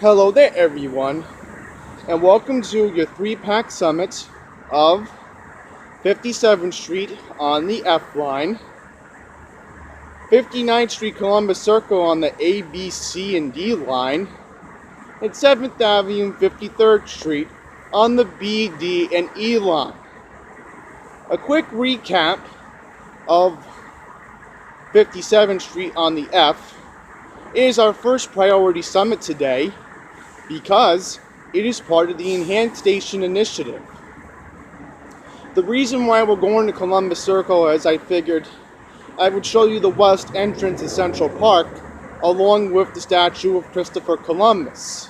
Hello there everyone, and welcome to your 3-pack summit of 57th Street on the F line, 59th Street Columbus Circle on the A, B, C, and D line, and 7th Avenue and 53rd Street on the B, D, and E line. A quick recap of 57th Street on the F is our first priority summit today, because it is part of the Enhanced Station Initiative. The reason why we're going to Columbus Circle is I figured I would show you the west entrance of Central Park along with the statue of Christopher Columbus.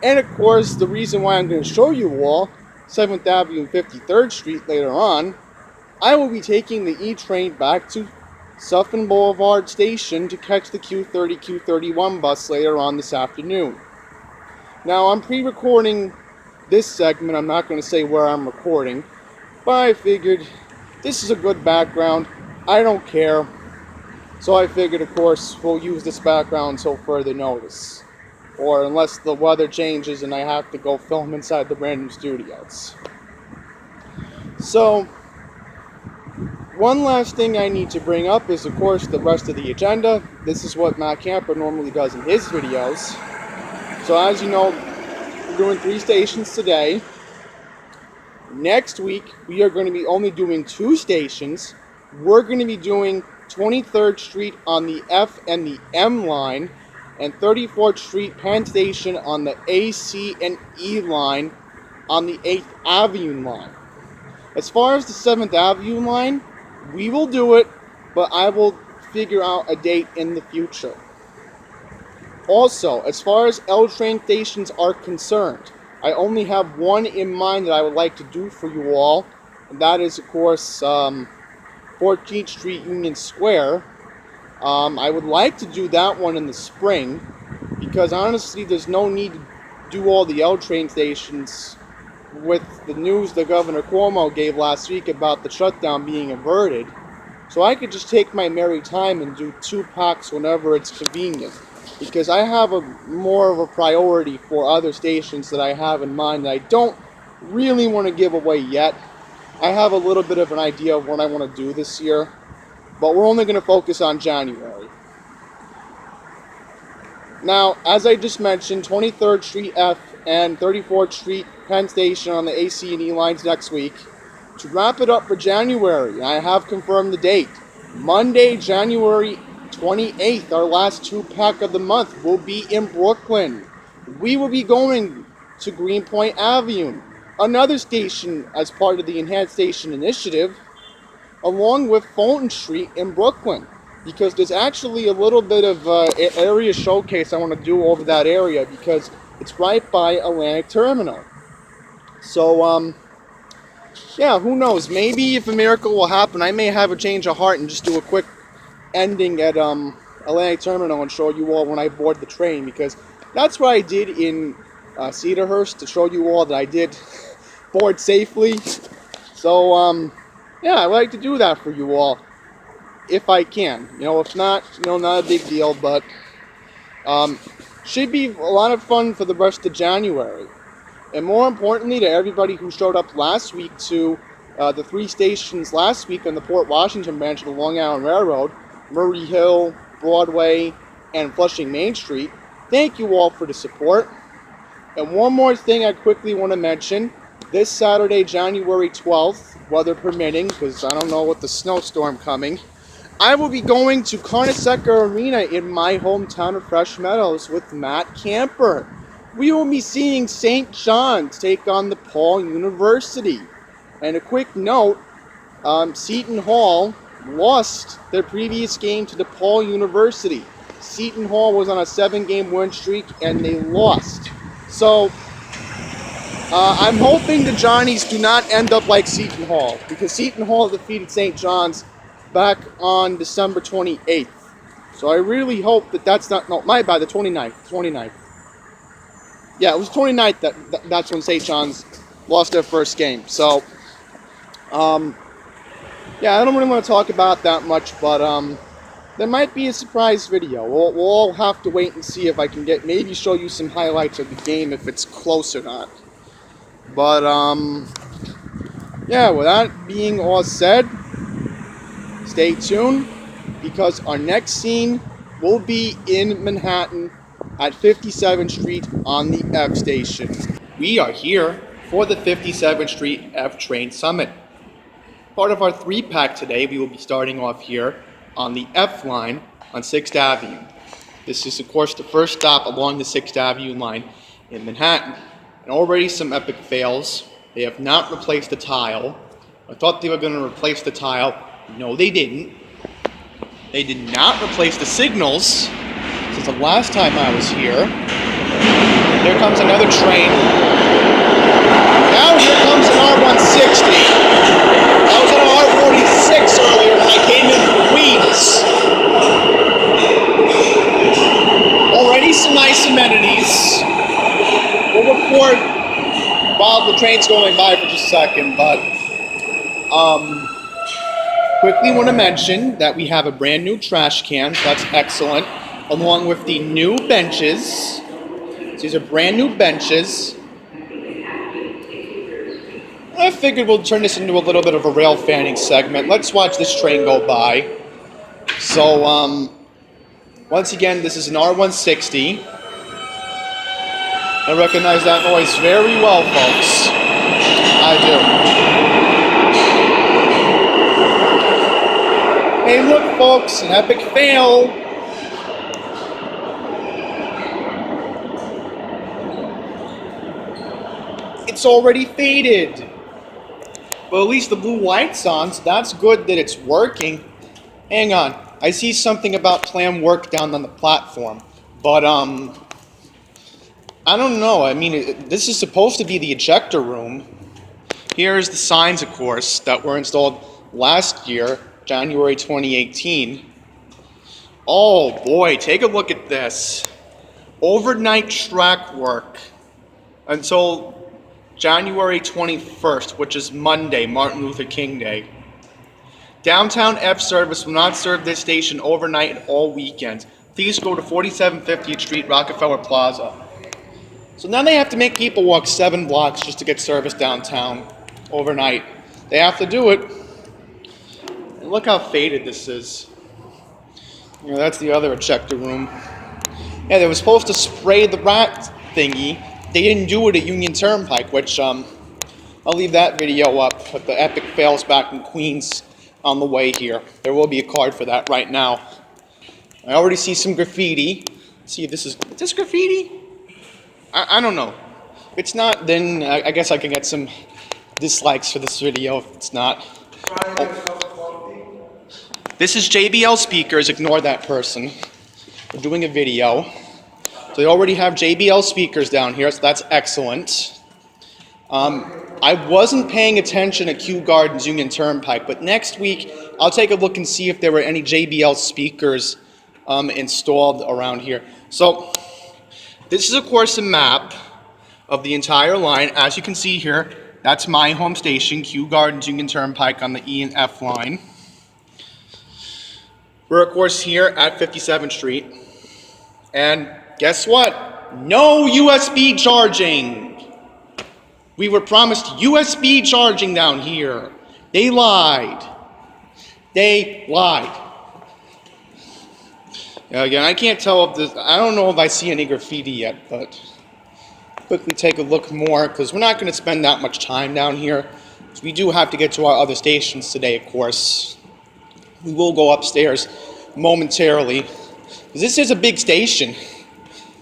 And of course, the reason why I'm going to show you all 7th Avenue and 53rd Street later on, I will be taking the E train back to Sutphin Boulevard Station to catch the Q30, Q31 bus later on this afternoon. Now, I'm pre-recording this segment. I'm not going to say where I'm recording, but I figured this is a good background. I don't care. So I figured, of course, we'll use this background until further notice. Or unless the weather changes and I have to go film inside the Random Studios. So, one last thing I need to bring up is, of course, the rest of the agenda. This is what Matt Camper normally does in his videos. So as you know, we're doing 3 stations today. Next week, we are going to be only doing 2 stations. We're going to be doing 23rd Street on the F and the M line, and 34th Street Penn Station on the A, C, and E line on the 8th Avenue line. As far as the 7th Avenue line, we will do it, but I will figure out a date in the future. Also, as far as L train stations are concerned, I only have one in mind that I would like to do for you all, and that is, of course, 14th Street Union Square. I would like to do that one in the spring, because honestly, there's no need to do all the L train stations with the news that Governor Cuomo gave last week about the shutdown being averted. So I could just take my merry time and do 2 packs whenever it's convenient, because I have more of a priority for other stations that I have in mind that I don't really want to give away yet. I have a little bit of an idea of what I want to do this year, but we're only going to focus on January. Now, as I just mentioned, 23rd Street F and 34th Street Penn Station on the AC and E lines next week. To wrap it up for January, I have confirmed the date. Monday, January 28th, our last 2-pack of the month, will be in Brooklyn. We will be going to Greenpoint Avenue, another station as part of the Enhanced Station Initiative, along with Fulton Street in Brooklyn, because there's actually a little bit of area showcase I want to do over that area, because it's right by Atlantic Terminal. So, yeah, who knows? Maybe if a miracle will happen, I may have a change of heart and just do a quick ending at Atlantic Terminal and show you all when I board the train, because that's what I did in Cedarhurst, to show you all that I did board safely. So yeah, I like to do that for you all if I can. If not, not a big deal, but should be a lot of fun for the rest of January. And more importantly, to everybody who showed up last week to the 3 stations last week on the Port Washington branch of the Long Island Railroad, Murray Hill, Broadway, and Flushing Main Street, thank you all for the support. And one more thing I quickly want to mention. This Saturday, January 12th, weather permitting, because I don't know what the snowstorm coming, I will be going to Carnesecca Arena in my hometown of Fresh Meadows with Matt Camper. We will be seeing St. John's take on DePaul University. And a quick note, Seton Hall lost their previous game to DePaul University. Seton Hall was on a 7-game win streak and they lost. So, I'm hoping the Johnnies do not end up like Seton Hall, because Seton Hall defeated St. John's back on December 28th. So I really hope that that's not, no, my bad, the 29th. Yeah, it was 29th that's when St. John's lost their first game. So, yeah, I don't really want to talk about that much, but there might be a surprise video. We'll all have to wait and see if I can maybe show you some highlights of the game if it's close or not. But, yeah, with that being all said, stay tuned, because our next scene will be in Manhattan at 57th Street on the F station. We are here for the 57th Street F train summit. Part of our 3-pack today, we will be starting off here on the F line on 6th Avenue. This is, of course, the first stop along the 6th Avenue line in Manhattan. And already some epic fails. They have not replaced the tile. I thought they were going to replace the tile. No, they didn't. They did not replace the signals since the last time I was here. Here comes another train. Now here comes an R160. I was on R46 earlier when I came in from Queens. Already some nice amenities. We'll report while the train's going by for just a second, but quickly want to mention that we have a brand new trash can, so that's excellent, along with the new benches. So these are brand new benches. I figured we'll turn this into a little bit of a rail fanning segment. Let's watch this train go by. So, once again, this is an R160. I recognize that noise very well, folks. I do. Hey, look, folks, an epic fail. It's already faded. Well, at least the blue light's on, so that's good that it's working. Hang on, I see something about planned work down on the platform, but I don't know. I mean, this is supposed to be the ejector room. Here's the signs, of course, that were installed last year, January 2018. Oh boy, take a look at this. Overnight track work until January 21st, which is Monday, Martin Luther King Day. Downtown F service will not serve this station overnight and all weekends. Please go to 4750th Street, Rockefeller Plaza. So now they have to make people walk 7 blocks just to get service downtown overnight. They have to do it. And look how faded this is. You know, that's the other ejector room. Yeah, they were supposed to spray the rat thingy. They didn't do it at Union Turnpike, which I'll leave that video up with the epic fails back in Queens on the way here. There will be a card for that right now. I already see some graffiti. Let's see if is this graffiti? I don't know. If it's not, then I guess I can get some dislikes for this video if it's not. Oh. This is JBL speakers. Ignore that person. We're doing a video. So they already have JBL speakers down here, so that's excellent. I wasn't paying attention at Kew Gardens Union Turnpike, but next week I'll take a look and see if there were any JBL speakers installed around here. So this is, of course, a map of the entire line. As you can see here, that's my home station, Kew Gardens Union Turnpike on the E and F line. We're, of course, here at 57th Street. And guess what? No USB charging. We were promised USB charging down here. They lied. They lied. Again, I can't tell if this, I don't know if I see any graffiti yet, but quickly take a look more, because we're not going to spend that much time down here. So we do have to get to our other stations today, of course. We will go upstairs momentarily, because this is a big station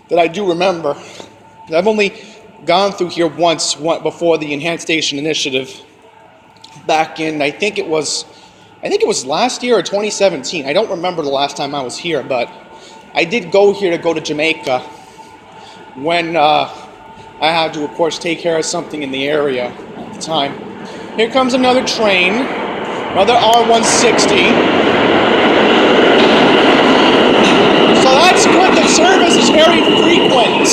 that I do remember. I've only gone through here once before the Enhanced Station Initiative back in, I think it was last year or 2017. I don't remember the last time I was here, but I did go here to go to Jamaica when I had to, of course, take care of something in the area at the time. Here comes another train, another R160. So that's good. The service is very frequent.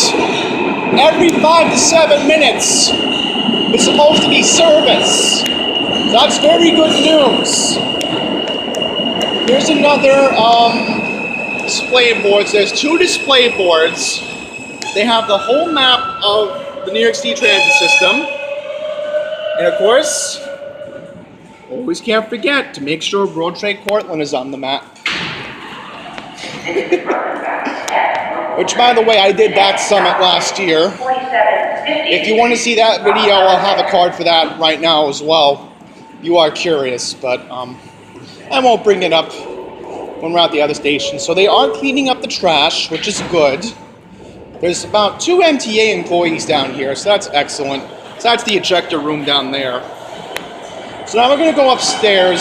Every 5 to 7 minutes, it's supposed to be service. That's very good news. Here's another display boards. There's 2 display boards. They have the whole map of the New York City transit system. And of course, always can't forget to make sure World Trade Cortland is on the map. Which, by the way, I did that summit last year. If you want to see that video, I'll have a card for that right now as well. You are curious, but I won't bring it up when we're at the other station. So they are cleaning up the trash, which is good. There's about 2 MTA employees down here, so that's excellent. So that's the ejector room down there. So now we're going to go upstairs,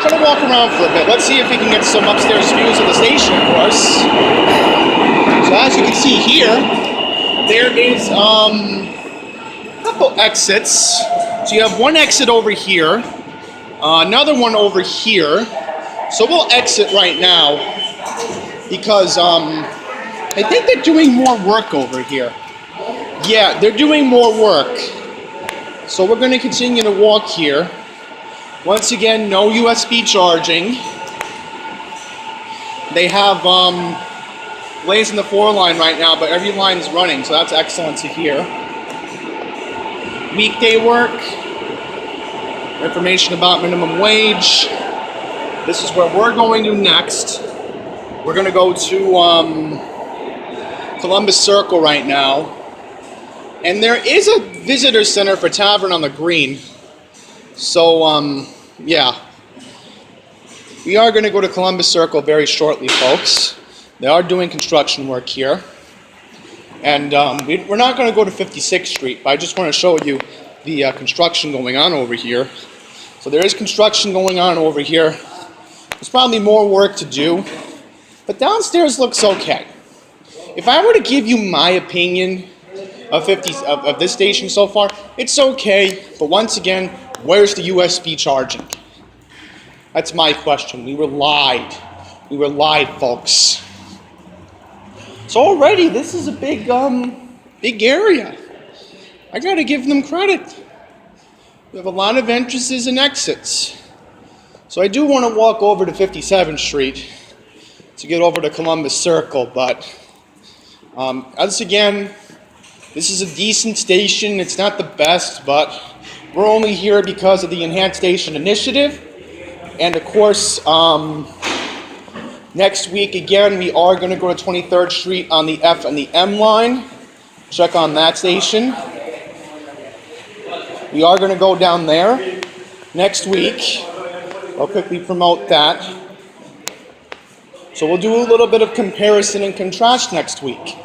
try to walk around for a bit. Let's see if we can get some upstairs views of the station, of course. So as you can see here, there is a couple exits. So you have one exit over here, another one over here. So we'll exit right now because I think they're doing more work over here. Yeah, they're doing more work. So we're going to continue to walk here. Once again, no USB charging. They have delays in the 4 line right now, but every line is running, so that's excellent to hear. Weekday work. Information about minimum wage. This is where we're going to next. We're going to go to Columbus Circle right now. And there is a visitor center for Tavern on the Green. So, yeah. We are going to go to Columbus Circle very shortly, folks. They are doing construction work here. And we're not going to go to 56th Street, but I just want to show you the construction going on over here. So there is construction going on over here. There's probably more work to do. But downstairs looks okay. If I were to give you my opinion of this station so far, it's okay. But once again, where's the USB charging? That's my question. We were lied. We were lied, folks. So already, this is a big area. I gotta give them credit. We have a lot of entrances and exits. So I do want to walk over to 57th Street to get over to Columbus Circle, but once again, this is a decent station. It's not the best, but we're only here because of the Enhanced Station Initiative. And of course, next week, again, we are going to go to 23rd Street on the F and the M line. Check on that station. We are going to go down there next week. I'll quickly promote that. So we'll do a little bit of comparison and contrast next week.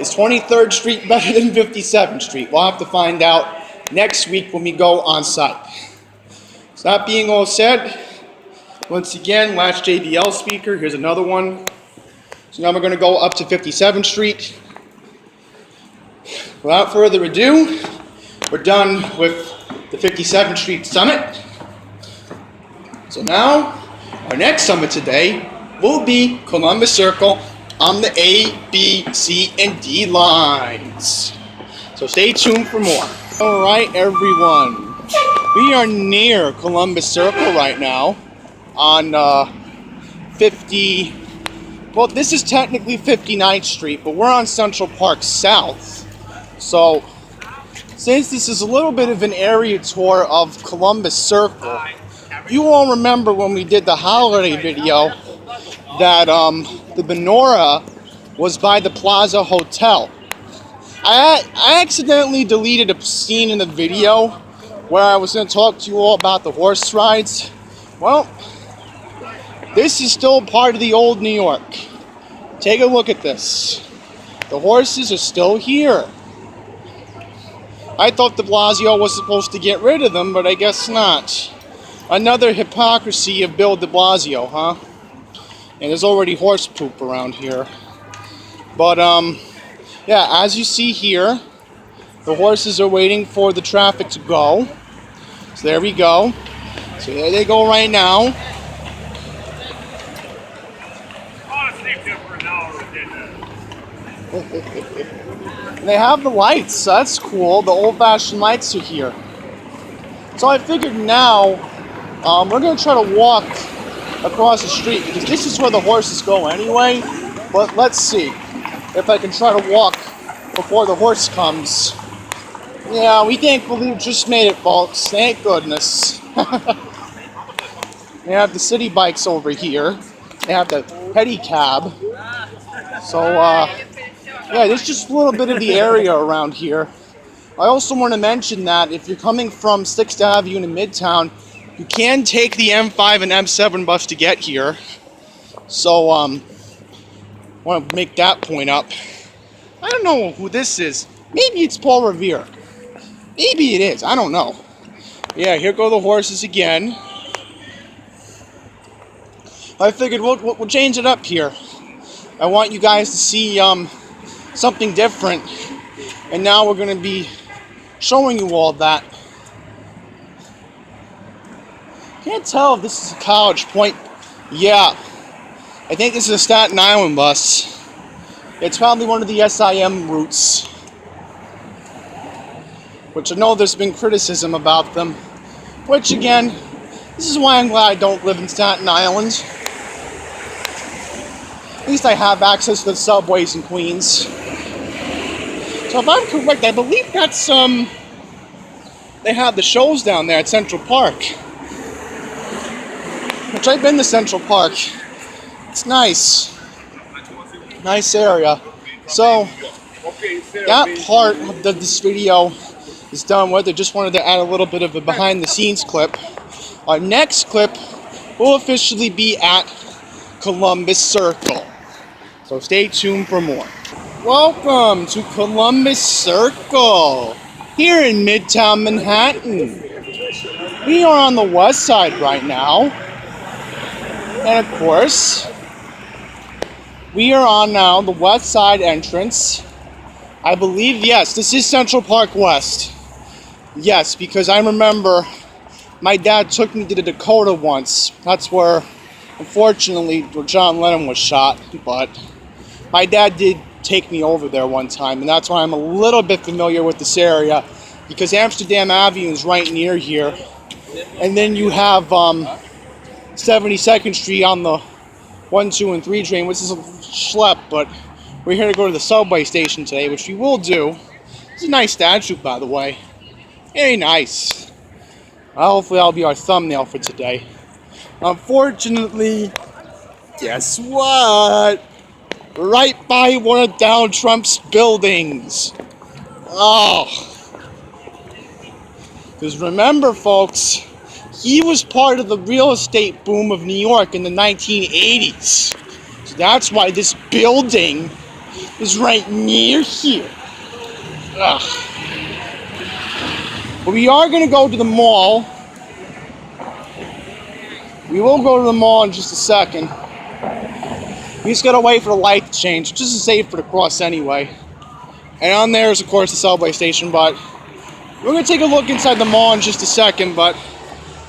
Is 23rd Street better than 57th Street? We'll have to find out next week when we go on site. So that being all said, once again, last JBL speaker. Here's another one. So now we're going to go up to 57th Street. Without further ado, we're done with the 57th Street Summit. So now, our next summit today will be Columbus Circle on the A, B, C, and D lines. So stay tuned for more. All right, everyone. We are near Columbus Circle right now on well, this is technically 59th Street, but we're on Central Park South. So, since this is a little bit of an area tour of Columbus Circle, you all remember when we did the holiday video that the menorah was by the Plaza Hotel. I accidentally deleted a scene in the video where I was going to talk to you all about the horse rides. Well, this is still part of the old New York. Take a look at this. The horses are still here. I thought de Blasio was supposed to get rid of them, but I guess not. Another hypocrisy of Bill de Blasio, huh? And there's already horse poop around here. But, yeah, as you see here, the horses are waiting for the traffic to go. So there we go. So there they go right now. They have the lights, so that's cool. The old-fashioned lights are here. So I figured now, we're going to try to walk across the street because this is where the horses go anyway. But let's see if I can try to walk before the horse comes. Yeah, we thankfully just made it, folks. Thank goodness. They have the city bikes over here. They have the pedicab. So, yeah, there's just a little bit of the area around here. I also want to mention that if you're coming from 6th Avenue to Midtown, you can take the M5 and M7 bus to get here. So, I want to make that point up. I don't know who this is. Maybe it's Paul Revere. Maybe it is. I don't know. Yeah, here go the horses again. I figured we'll change it up here. I want you guys to see something different. And now we're going to be showing you all that. Can't tell if this is a College Point. Yeah. I think this is a Staten Island bus. It's probably one of the SIM routes. Which I know there's been criticism about them. Which, again, this is why I'm glad I don't live in Staten Island. At least I have access to the subways in Queens. So if I'm correct, I believe that's, they have the shows down there at Central Park. Which I've been to Central Park. It's nice. Nice area. So, that part of this video is done with. I just wanted to add a little bit of a behind the scenes clip. Our next clip will officially be at Columbus Circle. So stay tuned for more. Welcome to Columbus Circle, here in Midtown Manhattan. We are on the west side right now. And of course, we are on now the west side entrance. I believe, yes, this is Central Park West. Yes, because I remember my dad took me to the Dakota once. That's where, unfortunately, where John Lennon was shot. But my dad did take me over there one time, and that's why I'm a little bit familiar with this area, because Amsterdam Avenue is right near here. And then you have 72nd Street on the 1, 2, and 3 train, which is a schlep, but we're here to go to the subway station today, which we will do. It's a nice statue, by the way. Very nice. Hopefully that'll be our thumbnail for today. Unfortunately, guess what? Right by one of Donald Trump's buildings. Oh. Because remember, folks, he was part of the real estate boom of New York in the 1980s. So that's why this building is right near here. Ugh. But we are going to go to the mall. We will go to the mall in just a second. We just got to wait for the light to change, just to save for the cross anyway. And on there is, of course, the subway station, but we're going to take a look inside the mall in just a second, but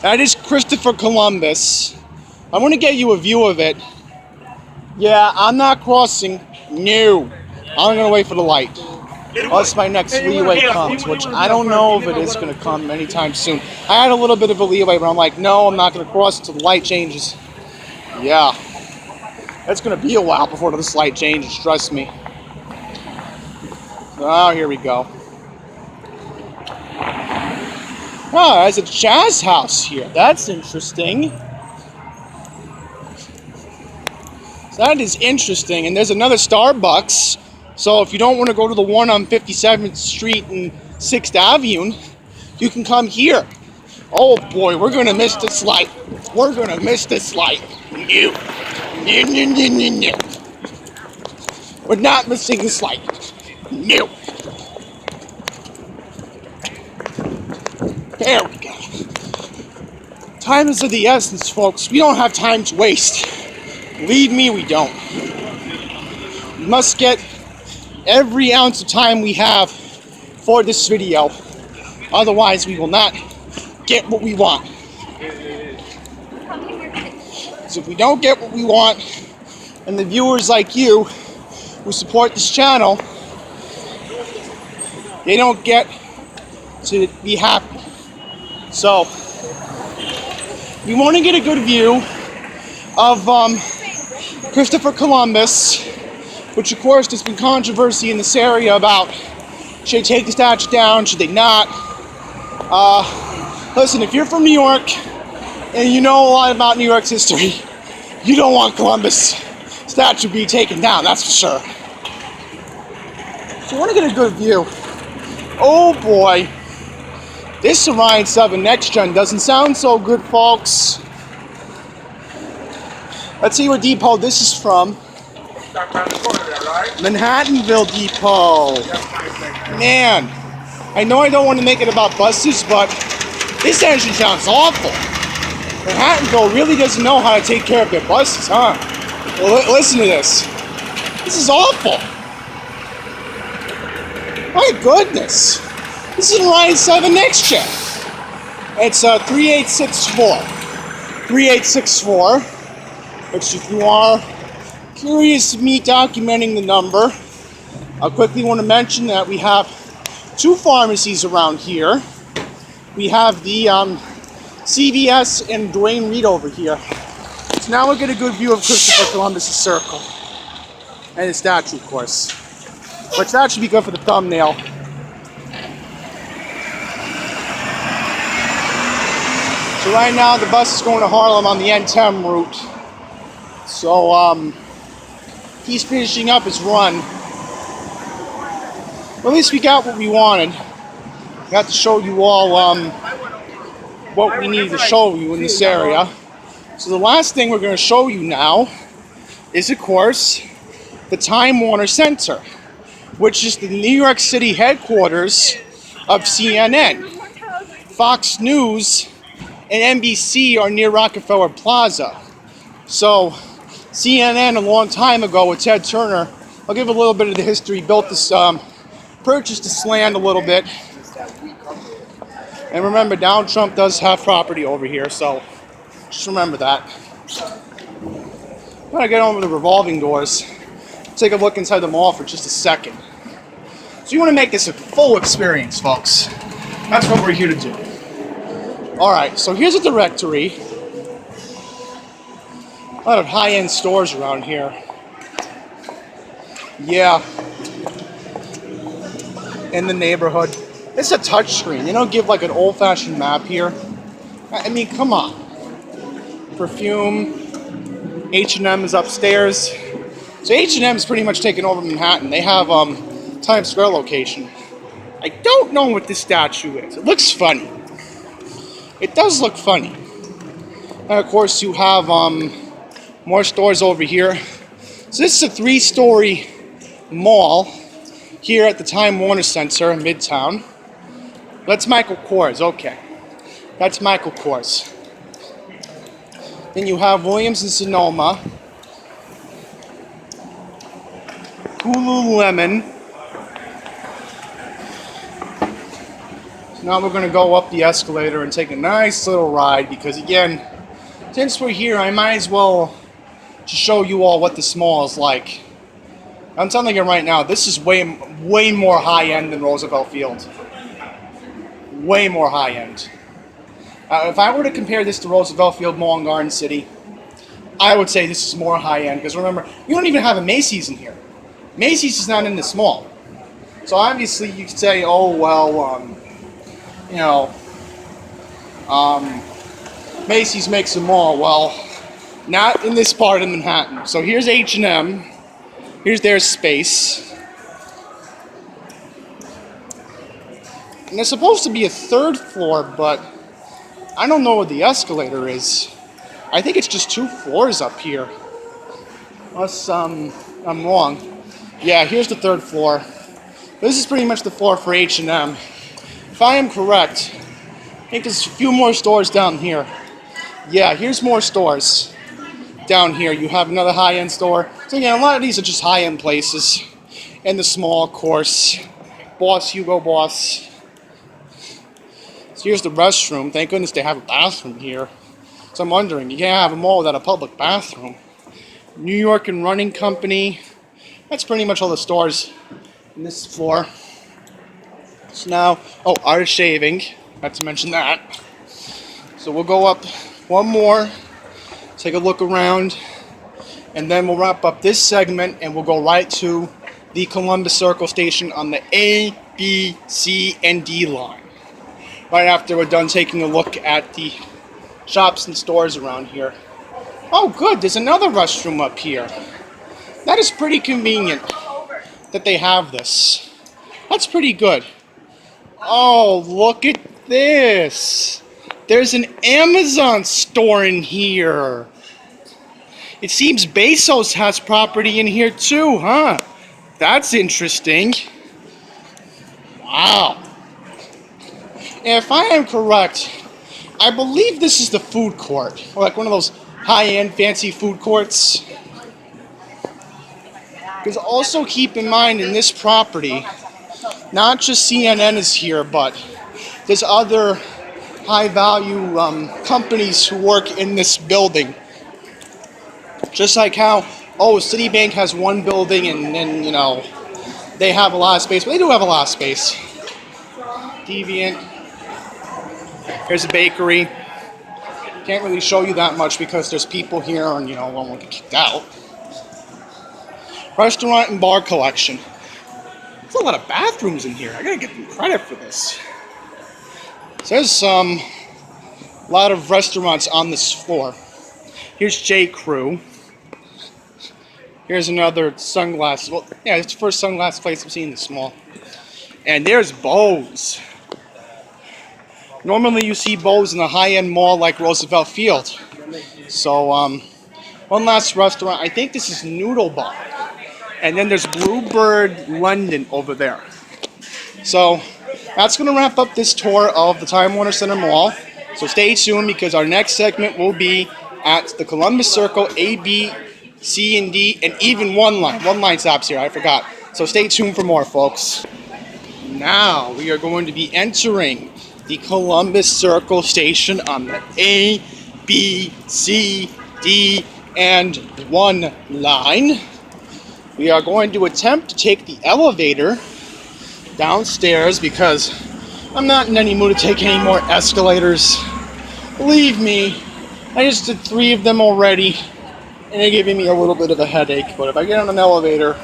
that is Christopher Columbus. I want to get you a view of it. Yeah, I'm not crossing. No. I'm going to wait for the light. Unless my next leeway comes, which I don't know if it is going to come anytime soon. I had a little bit of a leeway, but I'm like, no, I'm not going to cross until the light changes. Yeah. It's going to be a while before this light changes, trust me. Oh, here we go. Oh, there's a jazz house here. That's interesting. So that is interesting. And there's another Starbucks. So if you don't want to go to the one on 57th Street and 6th Avenue, you can come here. Oh boy, we're going to miss this light. We're going to miss this light. No. No, no, no, no, no. We're not missing this light. No. There we go. Time is of the essence, folks. We don't have time to waste. Believe me, we don't. We must get every ounce of time we have for this video. Otherwise, we will not get what we want. So if we don't get what we want, and the viewers like you who support this channel, they don't get to be happy. So, we want to get a good view. of Christopher Columbus, which of course there's been controversy in this area about should they take the statue down, should they not. Listen, if you're from New York and you know a lot about New York's history, you don't want Columbus statue to be taken down, that's for sure. So I want to get a good view. Oh boy, this Orion 7 Next Gen doesn't sound so good, folks. Let's see what depot this is from. Manhattanville Depot. Man, I know I don't want to make it about buses, but this engine sounds awful. Manhattanville really doesn't know how to take care of their buses, huh? Well, listen to this. This is awful. My goodness. This is Orion 7 Next Gen. It's 3864. 3864. Which, if you are curious of me documenting the number, I quickly want to mention that we have two pharmacies around here. We have the CVS and Dwayne Reed over here. So now we'll get a good view of Christopher Columbus' circle. And his statue, of course. Which that should be good for the thumbnail. So right now the bus is going to Harlem on the N10 route. So he's finishing up his run. Well, at least we got what we wanted. Got to show you all what we needed to show you in this area. So the last thing we're going to show you now is, of course, the Time Warner Center, which is the New York City headquarters of CNN. Fox News and NBC are near Rockefeller Plaza. So CNN a long time ago with Ted Turner, I'll give a little bit of the history, built this, purchased this land a little bit. And remember, Donald Trump does have property over here, so just remember that. I'm gonna get over the revolving doors, take a look inside the mall for just a second. So you want to make this a full experience, folks. That's what we're here to do. Alright, so here's a directory. A lot of high-end stores around here. Yeah. In the neighborhood. It's a touch screen. They don't give like an old-fashioned map here. I mean, come on. Perfume. H&M is upstairs. So H&M is pretty much taken over Manhattan. They have Times Square location. I don't know what this statue is. It looks funny. It does look funny. And of course you have more stores over here. So this is a 3-story mall here at the Time Warner Center in Midtown. That's Michael Kors, okay. That's Michael Kors. Then you have Williams and Sonoma. Lululemon. So now we're going to go up the escalator and take a nice little ride because, again, since we're here, I might as well just show you all what this mall is like. I'm telling you right now, this is way more high-end than Roosevelt Field. Way more high-end. If I were to compare this to Roosevelt Field Mall in Garden City, I would say this is more high-end because remember, you don't even have a Macy's in here. Macy's is not in this mall. So obviously you could say, oh, well, you know, Macy's makes a mall. Well, not in this part of Manhattan. So here's H&M. Here's their space. And there's supposed to be a 3rd floor, but I don't know where the escalator is. I think it's just 2 floors up here. Unless I'm wrong. Yeah, here's the 3rd floor. This is pretty much the floor for H&M. If I am correct, I think there's a few more stores down here. Yeah, here's more stores. Down here, you have another high-end store. So again, a lot of these are just high-end places. And the small, of course. Boss, Hugo Boss. So here's the restroom. Thank goodness they have a bathroom here. So I'm wondering, you can't have a mall without a public bathroom. New York and Running Company. That's pretty much all the stores in this floor. So now, oh, Art Shaving. Not to mention that. So we'll go up one more take a look around, and then we'll wrap up this segment and we'll go right to the Columbus Circle station on the A, B, C, and D line. Right after we're done taking a look at the shops and stores around here. Oh good, there's another restroom up here. That is pretty convenient that they have this. That's pretty good. Oh, look at this. There's an Amazon store in here. It seems Bezos has property in here too, huh? That's interesting. Wow. And if I am correct, I believe this is the food court. Or like one of those high-end fancy food courts. Because also keep in mind in this property, not just CNN is here, but there's other high-value companies who work in this building. Just like how, Citibank has one building and then, they have a lot of space. But they do have a lot of space. Deviant. Here's a bakery. Can't really show you that much because there's people here and, won't get kicked out. Restaurant and bar collection. There's a lot of bathrooms in here. I gotta give them credit for this. So there's a lot of restaurants on this floor. Here's J. Crew. Here's another sunglasses. Well, yeah, it's the first sunglass place I've seen this small. And there's Bose. Normally you see Bose in a high-end mall like Roosevelt Field. So, one last restaurant. I think this is Noodle Bar. And then there's Bluebird London over there. So, that's going to wrap up this tour of the Time Warner Center Mall. So stay tuned because our next segment will be at the Columbus Circle, A, B, C, and D, and even one line. One line stops here, I forgot. So stay tuned for more, folks. Now we are going to be entering the Columbus Circle station on the A, B, C, D, and 1 line. We are going to attempt to take the elevator downstairs because I'm not in any mood to take any more escalators. Believe me, I just did 3 of them already, and they're giving me a little bit of a headache. But if I get on an elevator,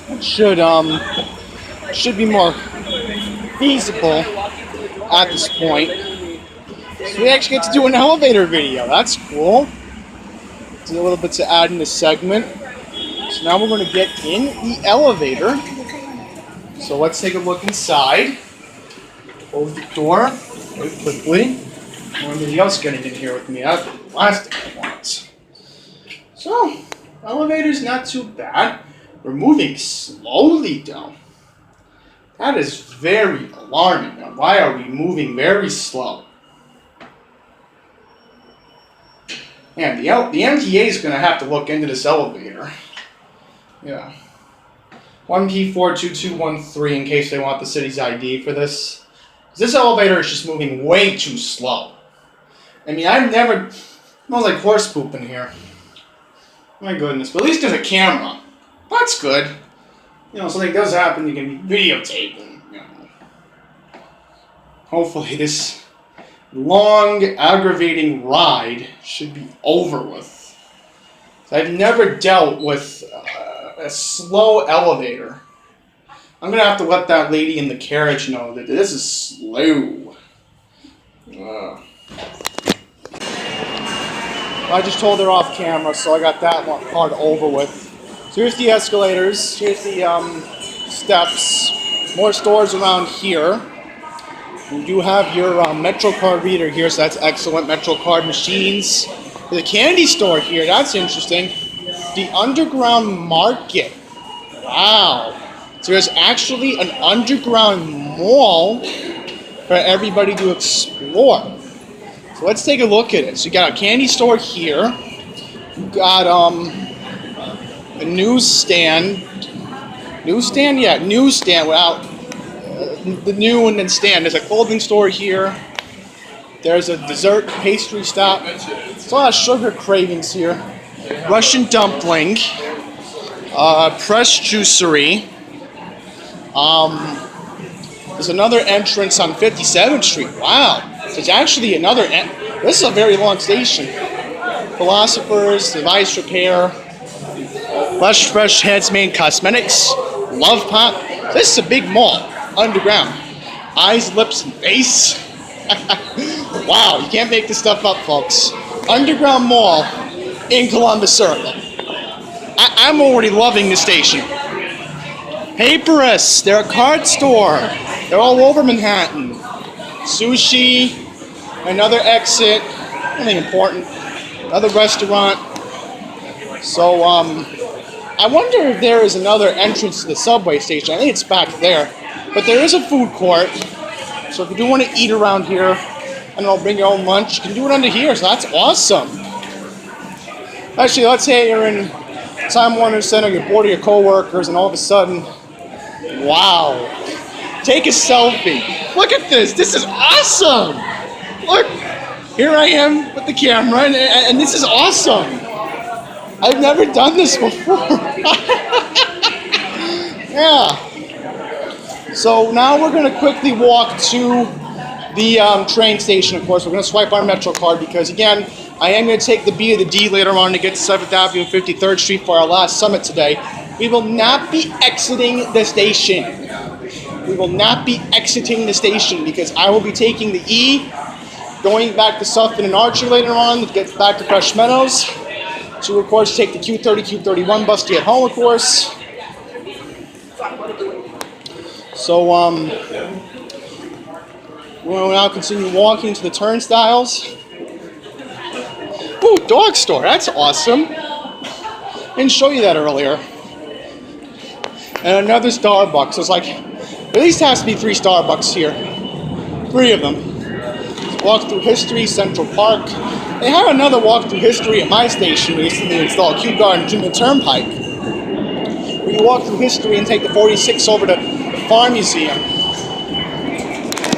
it should be more feasible at this point. So we actually get to do an elevator video. That's cool. It's a little bit to add in this segment. So now we're going to get in the elevator. So let's take a look inside. Close the door very quickly. Nobody else getting in here with me. That's the last thing I want. So, elevator's not too bad. We're moving slowly down. That is very alarming. Now, why are we moving very slow? Man, the MTA is going to have to look into this elevator. Yeah. 1P42213 in case they want the city's ID for this. This elevator is just moving way too slow. I mean, I've never... It smells like horse poop in here. My goodness. But at least there's a camera. That's good. Something does happen, you can videotape and, hopefully this long, aggravating ride should be over with. I've never dealt with a slow elevator. I'm going to have to let that lady in the carriage know that this is slow. I just told her off camera, so I got that one part over with. So here's the escalators. Here's the steps. More stores around here. You do have your MetroCard reader here, so that's excellent. MetroCard machines. There's a candy store here. That's interesting. The Underground Market. Wow. So there's actually an underground mall for everybody to explore. So let's take a look at it. So you got a candy store here. You got a newsstand. Newsstand? Yeah, newsstand without the new and then stand. There's a clothing store here. There's a dessert pastry stop. There's a lot of sugar cravings here. Russian dumpling. Press juicery. There's another entrance on 57th Street. Wow. So it's actually another... This is a very long station. Philosophers, Device Repair, Fresh Heads Made Cosmetics, Love Pop. This is a big mall, underground. Eyes, lips, and face. Wow, you can't make this stuff up, folks. Underground mall in Columbus Circle. I'm already loving the station. Paperus, they're a card store. They're all over Manhattan. Sushi, another exit, nothing important. Another restaurant. So, I wonder if there is another entrance to the subway station. I think it's back there. But there is a food court. So if you do want to eat around here, and I'll bring your own lunch, you can do it under here. So that's awesome. Actually, let's say you're in Time Warner Center, you're bored of your coworkers, and all of a sudden, wow. Take a selfie. Look at this. This is awesome. Look. Here I am with the camera, and this is awesome. I've never done this before. Yeah. So now we're going to quickly walk to the train station, of course. We're going to swipe our Metro card because, again, I am going to take the B or the D later on to get to 7th Avenue and 53rd Street for our last summit today. We will not be exiting the station. We will not be exiting the station because I will be taking the E, going back to Sutphin and Archer later on to get back to Fresh Meadows. To, of course, take the Q30, Q31 bus to get home, of course. So, we'll now continue walking to the turnstiles. Ooh, dog store. That's awesome. Didn't show you that earlier. And another Starbucks. So it's like, at least has to be 3 Starbucks here. 3 of them. Walk through history, Central Park. They had another walk through history at my station recently. They installed Kew Garden Junior Turnpike. Where you walk through history and take the 46 over to the Farm Museum.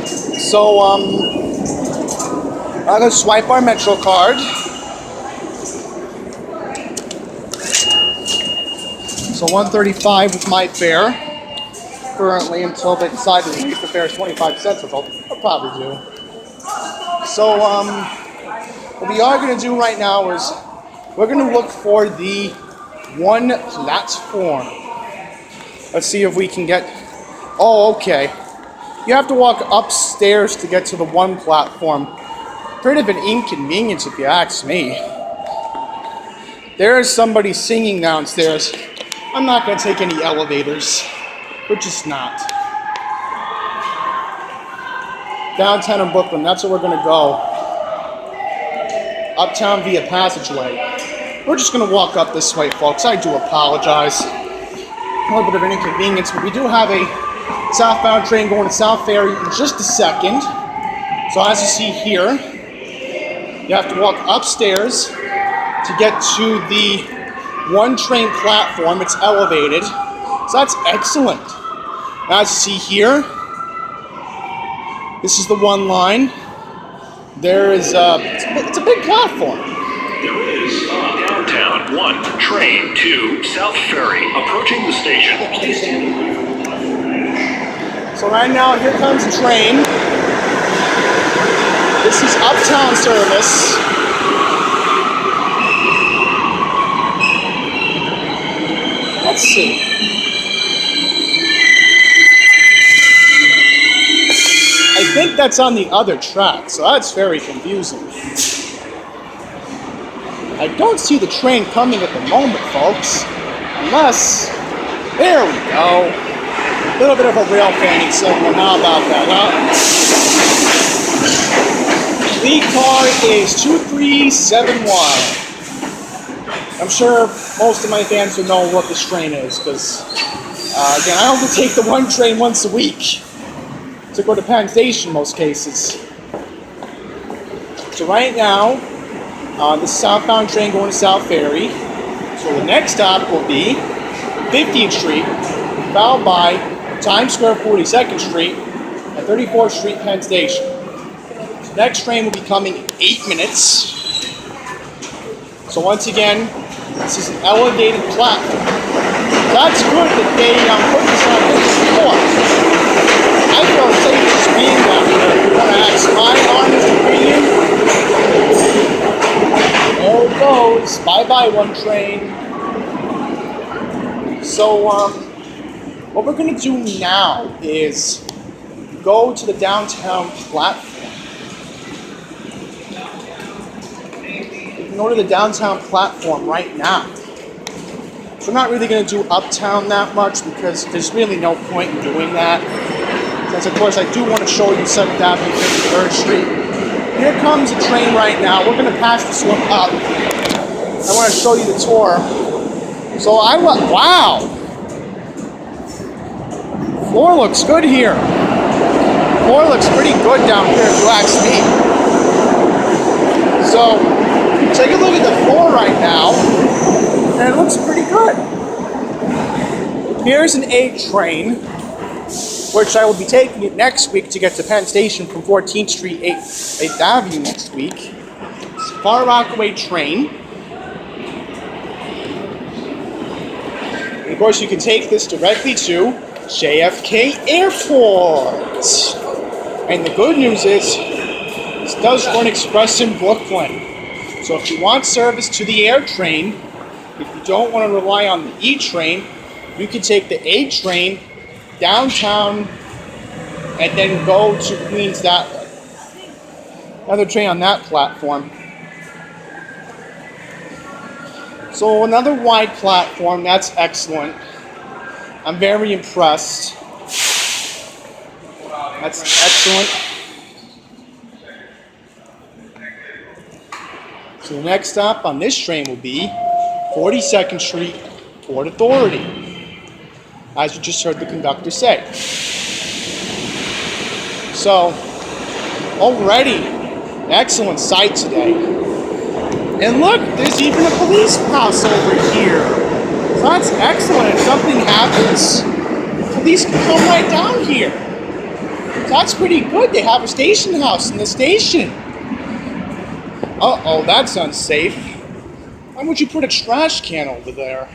So, I'm going to swipe our Metro card. So $135 with my fare. Currently, until they decide to raise the fare is 25 cents, which I'll probably do. So, what we are going to do right now is we're going to look for the one platform. Let's see if we can get... Oh, okay. You have to walk upstairs to get to the one platform. Pretty of an inconvenience if you ask me. There is somebody singing downstairs. I'm not going to take any elevators. We're just not. Downtown in Brooklyn, that's where we're going to go. Uptown via Passageway. We're just going to walk up this way, folks. I do apologize. A little bit of an inconvenience, but we do have a southbound train going to South Ferry in just a second. So as you see here, you have to walk upstairs to get to the one train platform. It's elevated. So that's excellent. As you see here, this is the one line. There is it's a big platform. There is downtown 1 train to South Ferry approaching the station. Please stand. So right now, here comes the train. This is Uptown service. Let's see. I think that's on the other track, so that's very confusing. I don't see the train coming at the moment, folks. Unless... There we go. A little bit of a rail fanning signal. How about that? Well, lead car is 2371. I'm sure most of my fans will know what this train is, because, again, I only take the one train once a week to go to Penn Station in most cases. So right now, the southbound train going to South Ferry. So the next stop will be 50th Street, followed by Times Square 42nd Street and 34th Street Penn Station. The next train will be coming in 8 minutes. So once again, this is an elevated platform. That's good that they put this on this before. I feel safe just being down here. If you want to ask my honest opinion, there we go. goes. Bye-bye, one train. So, what we're going to do now is go to the downtown platform. We can go to the downtown platform right now. So we're not really going to do uptown that much because there's really no point in doing that. Since, of course, I do want to show you 7th Avenue 53rd Street. Here comes a train right now. We're going to pass this one up. I want to show you the tour. So wow! Floor looks good here. Floor looks pretty good down here if you ask me. So, take a look at the floor right now, and it looks pretty good. Here's an A train, which I will be taking it next week to get to Penn Station from 14th Street, 8th Avenue next week. It's a Far Rockaway train. And of course, you can take this directly to JFK Airport. And the good news is, this does run express in Brooklyn. So if you want service to the air train, if you don't want to rely on the E train, you can take the A train downtown and then go to Queens that way. Another train on that platform. So another wide platform, that's excellent. I'm very impressed. That's excellent. So the next stop on this train will be 42nd Street, Port Authority, as you just heard the conductor say. So, already, excellent sight today. And look, there's even a police pass over here. So that's excellent. If something happens, police can come right down here. So that's pretty good. They have a station house in the station. Uh-oh, that's unsafe. Why would you put a trash can over there?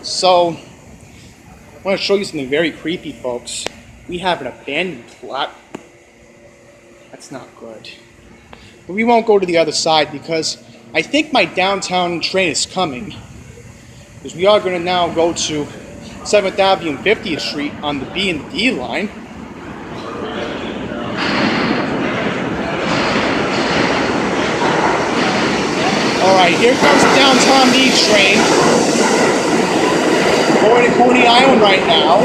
So, I want to show you something very creepy, folks. We have an abandoned plot. That's not good. But we won't go to the other side because I think my downtown train is coming. Because we are going to now go to 7th Avenue and 50th Street on the B and the D line. Alright, here comes the downtown D train. Going to Coney Island right now.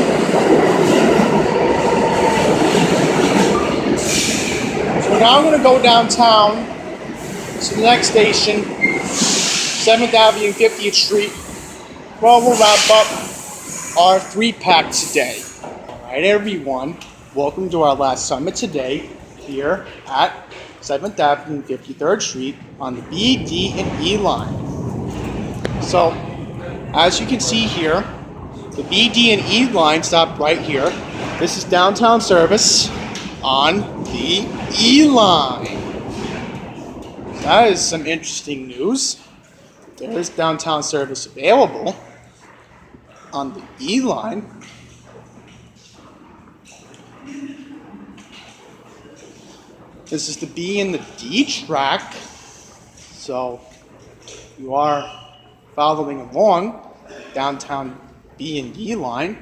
So now I'm going to go downtown to the next station, 7th Avenue and 50th Street. Well, we'll wrap up our 3-pack today. Alright everyone, welcome to our last summit today here at 7th Avenue and 53rd Street on the B, D, and E line. So, as you can see here, the B, D, and E line stop right here. This is downtown service on the E line. That is some interesting news. There is downtown service available on the E line. This is the B and the D track. So you are following along downtown B and D line.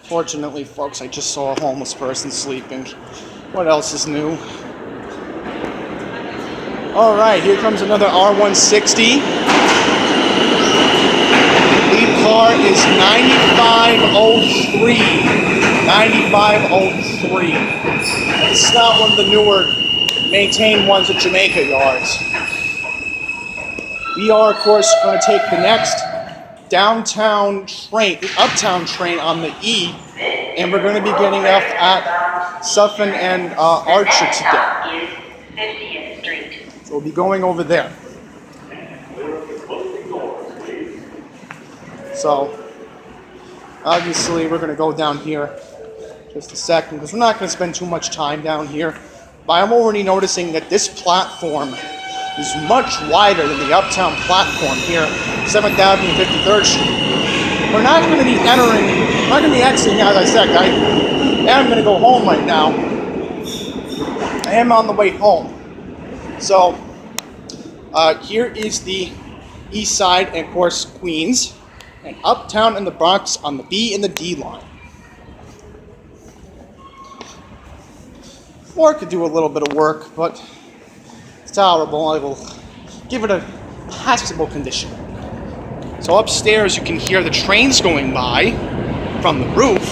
Fortunately, folks, I just saw a homeless person sleeping. What else is new? Alright, here comes another R160. Lead car is 9503. 9503. It's not one of the newer maintained ones at Jamaica yards. We are, of course, going to take the next downtown train, the uptown train on the E, and we're going to be getting off at Fulton and Archer today. So we'll be going over there. So, obviously, we're going to go down here just a second, because we're not going to spend too much time down here. But I'm already noticing that this platform is much wider than the uptown platform here, 7th Avenue, 53rd Street. We're not going to be exiting, as I said, I am going to go home right now. I am on the way home. So here is the East Side and of course Queens, and Uptown and the Bronx on the B and the D line. Or could do a little bit of work, but it's tolerable. I will give it a passable condition. So upstairs you can hear the trains going by from the roof.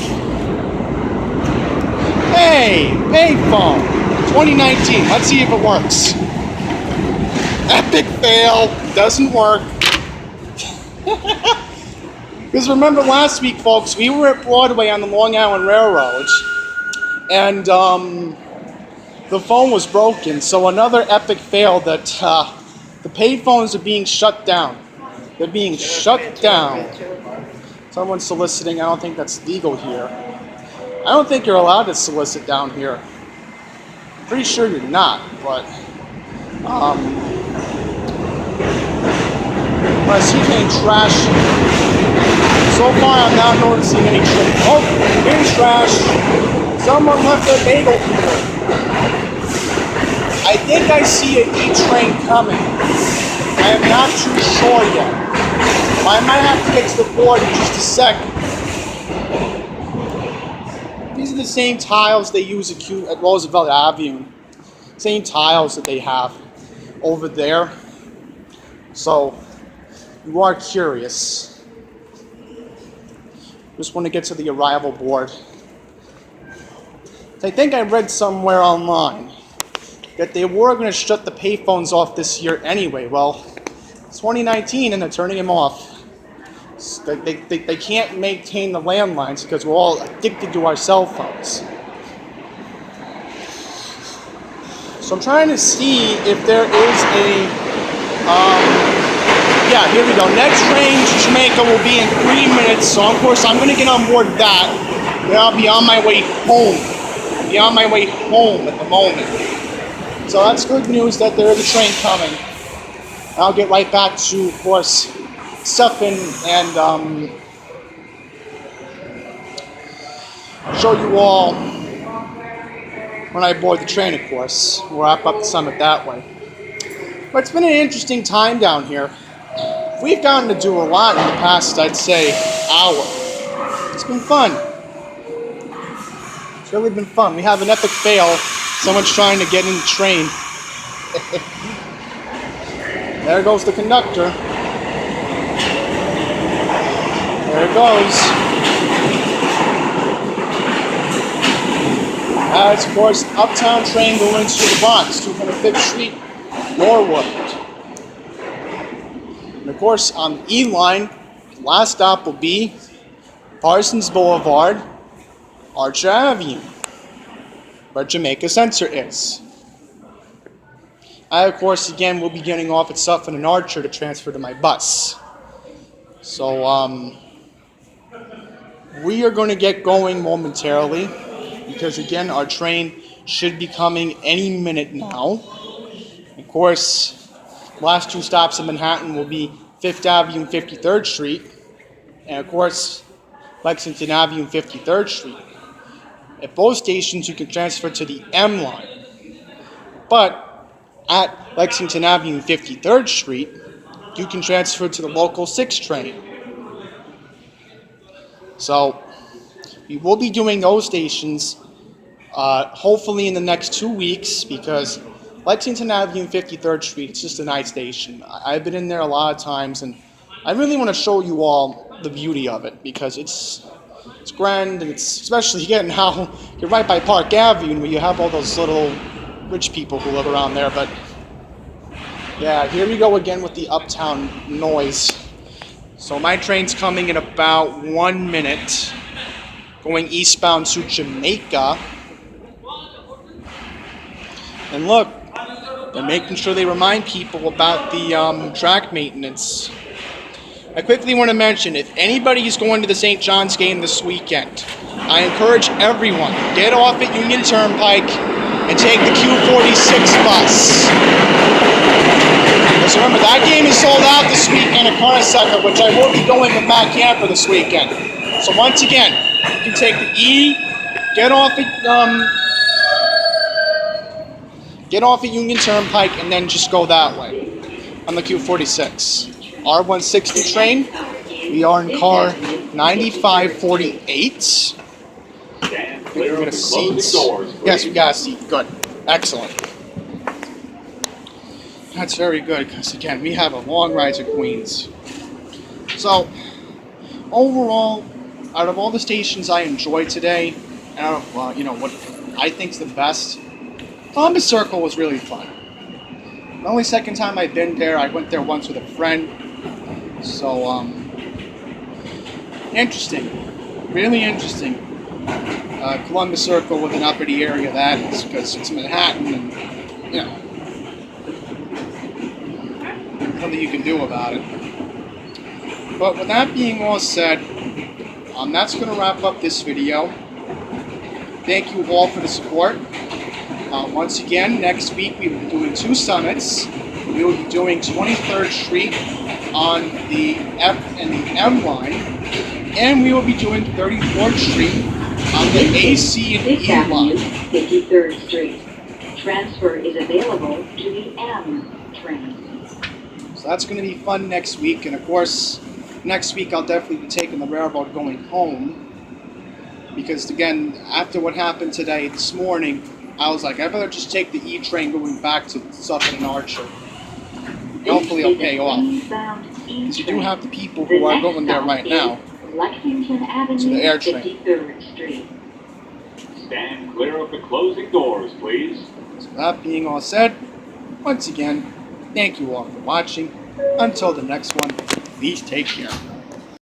Hey, payphone, 2019. Let's see if it works. Epic fail, doesn't work. Because remember last week, folks, we were at Broadway on the Long Island Railroad, and the phone was broken. So another epic fail that the payphones are being shut down. They're being shut down. Someone's soliciting. I don't think that's legal here. I don't think you're allowed to solicit down here. Pretty sure you're not, but I see any trash. So far, I'm not noticing any trash. Oh, here's trash. Someone left their bagel here. I think I see an E-train coming. I am not too sure yet. I might have to get to the board in just a second. These are the same tiles they use at Roosevelt Avenue. Same tiles that they have over there. So, you are curious. Just want to get to the arrival board. I think I read somewhere online that they were going to shut the payphones off this year anyway. Well, it's 2019 and they're turning them off. They can't maintain the landlines because we're all addicted to our cell phones. So I'm trying to see if there is a, yeah, here we go. Next train to Jamaica will be in 3 minutes. So of course I'm going to get on board that. Then I'll be on my way home. I'll be on my way home at the moment. So that's good news that there is a train coming. I'll get right back to, of course, stuffing and show you all when I board the train, of course. We'll wrap up the summit that way. But it's been an interesting time down here. We've gotten to do a lot in the past, I'd say, hour. It's been fun. It's really been fun. We have an epic fail. Someone's trying to get in the train. There goes the conductor. There it goes. That's, of course, an Uptown train going to the Bronx, 205th Street, Norwood. And, of course, on the E line, the last stop will be Parsons Boulevard, Archer Avenue, where Jamaica Center is. I, of course, again, will be getting off at Sutphin and Archer to transfer to my bus. So, we are going to get going momentarily because, again, our train should be coming any minute now. Of course, last two stops in Manhattan will be 5th Avenue and 53rd Street, and, of course, Lexington Avenue and 53rd Street. At both stations, you can transfer to the M line. But at Lexington Avenue and 53rd Street, you can transfer to the local 6 train. So, we will be doing those stations hopefully in the next 2 weeks because Lexington Avenue and 53rd Street, it's just a nice station. I've been in there a lot of times and I really want to show you all the beauty of it because it's grand and it's especially again how you're right by Park Avenue where you have all those little rich people who live around there. But yeah, here we go again with the Uptown noise. So my train's coming in about 1 minute, going eastbound to Jamaica. And look, they're making sure they remind people about the track maintenance. I quickly want to mention, if anybody is going to the St. John's game this weekend, I encourage everyone, get off at Union Turnpike and take the Q46 bus. Because remember, that game is sold out this weekend at Carnesecca, which I will be going with Matt Camper this weekend. So once again, you can take the E, get off at get off at Union Turnpike and then just go that way on the Q46. R160 train. We are in car 9548. We got a seat. Yes, we got a seat. Good. Excellent. That's very good because, again, we have a long ride to Queens. So, overall, out of all the stations I enjoyed today, out of, what I think's the best, Columbus Circle was really fun. The only second time I've been there, I went there once with a friend. So, interesting. Really interesting. Columbus Circle with an uppity area that is because it's Manhattan and, nothing you can do about it. But with that being all said, that's going to wrap up this video. Thank you all for the support. Once again, next week we will be doing 2 summits. We will be doing 23rd Street on the F and the M line, and we will be doing 34th Street on the AC and E line. 53rd Street. Transfer is available to the M train. So that's going to be fun next week, and of course, next week I'll definitely be taking the railroad going home. Because again, after what happened this morning, I was like, I better just take the E train going back to Suffolk and Archer. Hopefully it'll pay off. Because you do have the people who are going there right now. Lexington Avenue, to the air train. 53rd Street. Stand clear of the closing doors, please. So that being all said, once again, thank you all for watching. Until the next one, please take care.